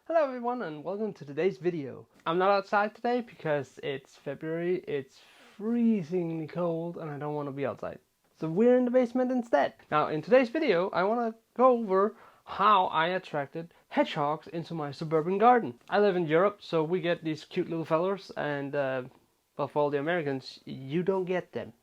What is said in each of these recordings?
Hello everyone and welcome to today's video. I'm not outside today because it's February, it's freezingly cold and I don't want to be outside. So we're in the basement instead. Now in today's video I want to go over how I attracted hedgehogs into my suburban garden. I live in Europe, so we get these cute little fellers and well, for all the Americans, you don't get them.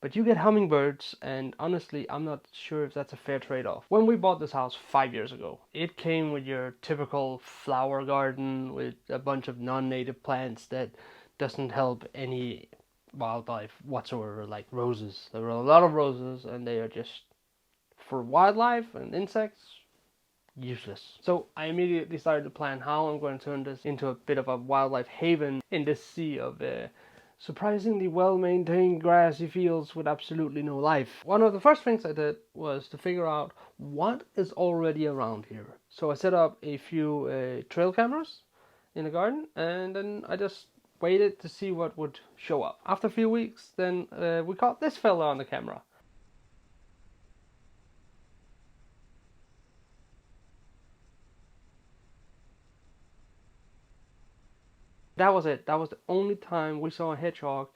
But you get hummingbirds, and honestly, I'm not sure if that's a fair trade-off. When we bought this house 5 years ago, it came with your typical flower garden with a bunch of non-native plants that doesn't help any wildlife whatsoever, like roses. There were a lot of roses, and they are just, for wildlife and insects, useless. So I immediately started to plan how I'm going to turn this into a bit of a wildlife haven in this sea of surprisingly well-maintained grassy fields with absolutely no life. One of the first things I did was to figure out what is already around here. So I set up a few trail cameras in the garden, and then I just waited to see what would show up. After a few weeks, then we caught this fella on the camera. That was it. That was the only time we saw a hedgehog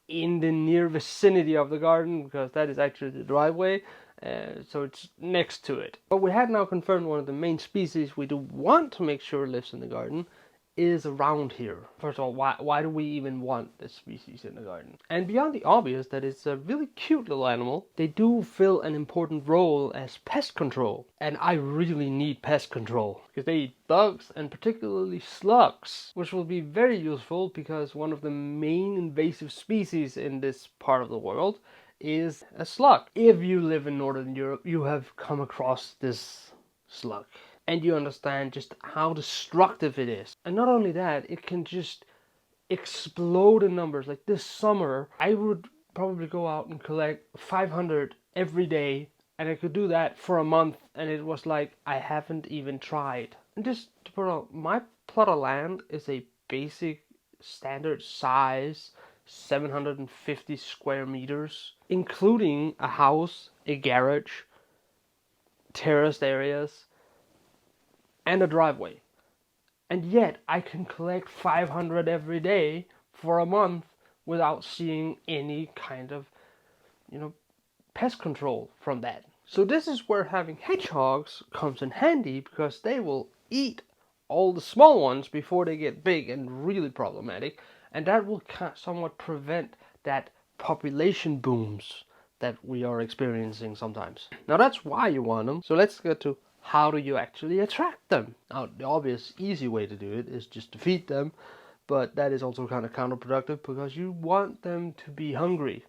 in the near vicinity of the garden, because that is actually the driveway, so it's next to it. But we had now confirmed one of the main species we do want to make sure lives in the garden is around here. First of all, why do we even want this species in the garden? And beyond the obvious that it's a really cute little animal, they do fill an important role as pest control. And I really need pest control because they eat bugs, and particularly slugs, which will be very useful because one of the main invasive species in this part of the world is a slug. If you live in Northern Europe, you have come across this slug, and you understand just how destructive it is. And not only that, it can just explode in numbers. Like this summer, I would probably go out and collect 500 every day, and I could do that for a month, and it was like I haven't even tried. And just to put on, my plot of land is a basic standard size 750 square meters, including a house, a garage, terraced areas, and a driveway. And yet I can collect 500 every day for a month without seeing any kind of, pest control from that. So this is where having hedgehogs comes in handy, because they will eat all the small ones before they get big and really problematic, and that will somewhat prevent that population booms that we are experiencing sometimes. Now that's why you want them. So let's get to how do you actually attract them? Now, the obvious easy way to do it is just to feed them, but that is also kind of counterproductive because you want them to be hungry,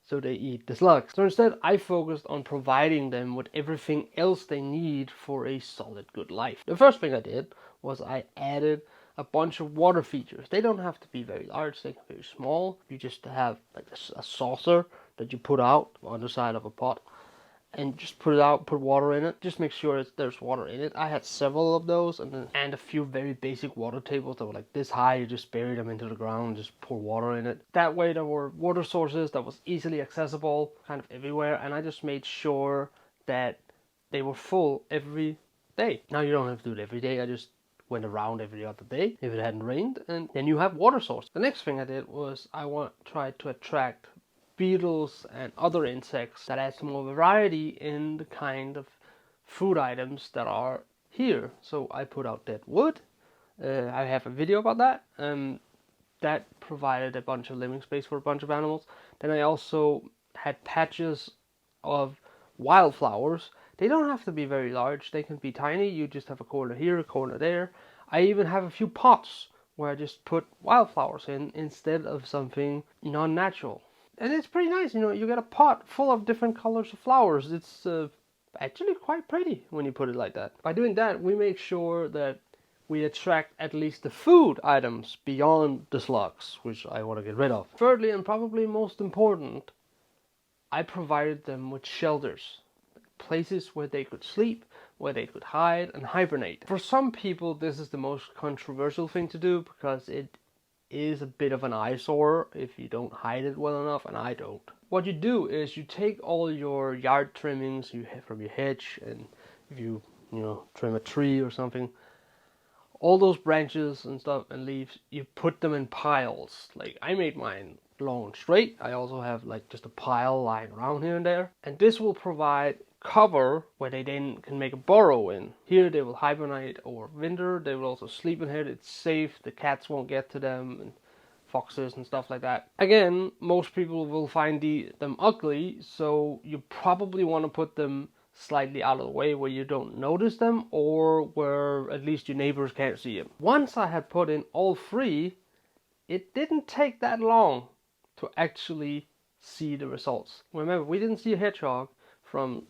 so they eat the slugs. So instead, I focused on providing them with everything else they need for a solid, good life. The first thing I did was I added a bunch of water features. They don't have to be very large, they can be very small. You just have like a saucer that you put out on the side of a pot, and just put it out, put water in it. Just make sure there's water in it. I had several of those, and a few very basic water tables that were like this high. You just bury them into the ground and just pour water in it. That way there were water sources that was easily accessible kind of everywhere, and I just made sure that they were full every day. Now you don't have to do it every day. I just went around every other day if it hadn't rained, and then you have water source. The next thing I did was I tried to attract beetles and other insects that add some more variety in the kind of food items that are here. So I put out dead wood. I have a video about that. That provided a bunch of living space for a bunch of animals. Then I also had patches of wildflowers. They don't have to be very large. They can be tiny. You just have a corner here, a corner there. I even have a few pots where I just put wildflowers in instead of something non-natural. And it's pretty nice, you get a pot full of different colors of flowers. It's actually quite pretty when you put it like that. By doing that, we make sure that we attract at least the food items beyond the slugs, which I want to get rid of. Thirdly, and probably most important, I provided them with shelters. Places where they could sleep, where they could hide and hibernate. For some people, this is the most controversial thing to do because it is a bit of an eyesore if you don't hide it well enough, and I don't. What you do is you take all your yard trimmings you have from your hedge, and if you trim a tree or something, all those branches and stuff and leaves, you put them in piles. Like I made mine long and straight. I also have like just a pile lying around here and there. And this will provide cover where they then can make a burrow in. Here they will hibernate over winter. They will also sleep in here. It's safe. The cats won't get to them and foxes and stuff like that. Again, most people will find them ugly, so you probably want to put them slightly out of the way where you don't notice them, or where at least your neighbors can't see them. Once I had put in all three, it didn't take that long to actually see the results. Remember, we didn't see a hedgehog from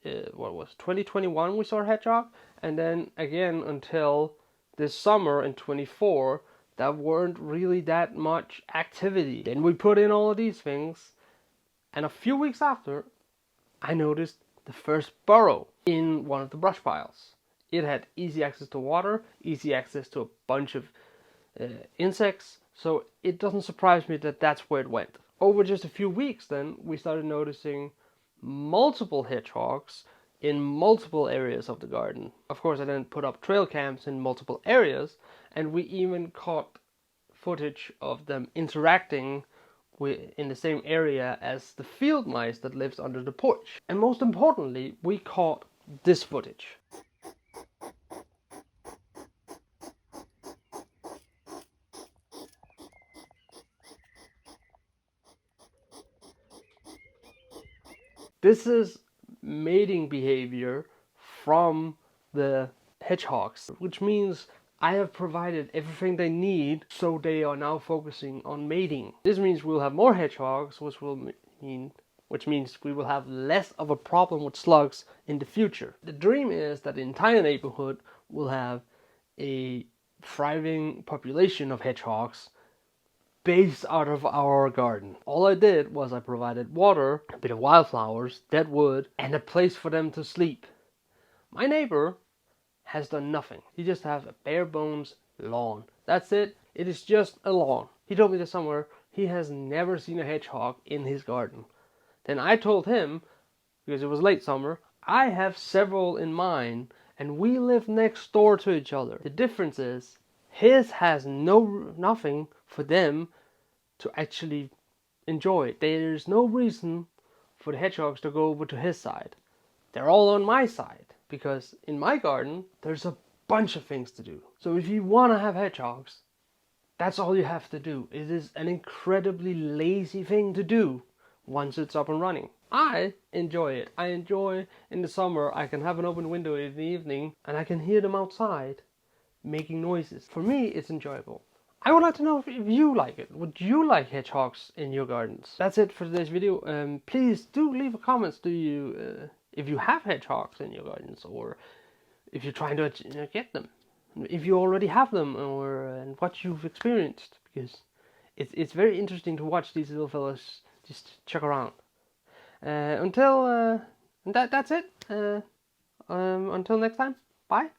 2021 we saw a hedgehog, and then again until this summer in 24 there weren't really that much activity. Then we put in all of these things, and a few weeks after I noticed the first burrow in one of the brush piles. It had easy access to water, easy access to a bunch of insects, so it doesn't surprise me that that's where it went. Over just a few weeks then, we started noticing multiple hedgehogs in multiple areas of the garden. Of course, I then put up trail cams in multiple areas, and we even caught footage of them interacting in the same area as the field mice that lives under the porch. And most importantly, we caught this footage. This is mating behavior from the hedgehogs, which means I have provided everything they need, so they are now focusing on mating. This means we'll have more hedgehogs, which means we will have less of a problem with slugs in the future. The dream is that the entire neighborhood will have a thriving population of hedgehogs based out of our garden. All I did was I provided water, a bit of wildflowers, dead wood, and a place for them to sleep. My neighbor has done nothing. He just has a bare bones lawn. That's it. It is just a lawn. He told me this summer he has never seen a hedgehog in his garden. Then I told him, because it was late summer, I have several in mine and we live next door to each other. The difference is his has nothing for them to actually enjoy. There's no reason for the hedgehogs to go over to his side. They're all on my side. Because in my garden, there's a bunch of things to do. So if you want to have hedgehogs, that's all you have to do. It is an incredibly lazy thing to do once it's up and running. I enjoy it. I enjoy in the summer, I can have an open window in the evening and I can hear them outside making noises. For me, it's enjoyable. I would like to know if you like it. Would you like hedgehogs in your gardens? That's it for today's video. Please do leave a comment. If you have hedgehogs in your gardens, or if you're trying to get them, if you already have them, or and what you've experienced, because it's very interesting to watch these little fellas just check around. That's it. Until next time, bye.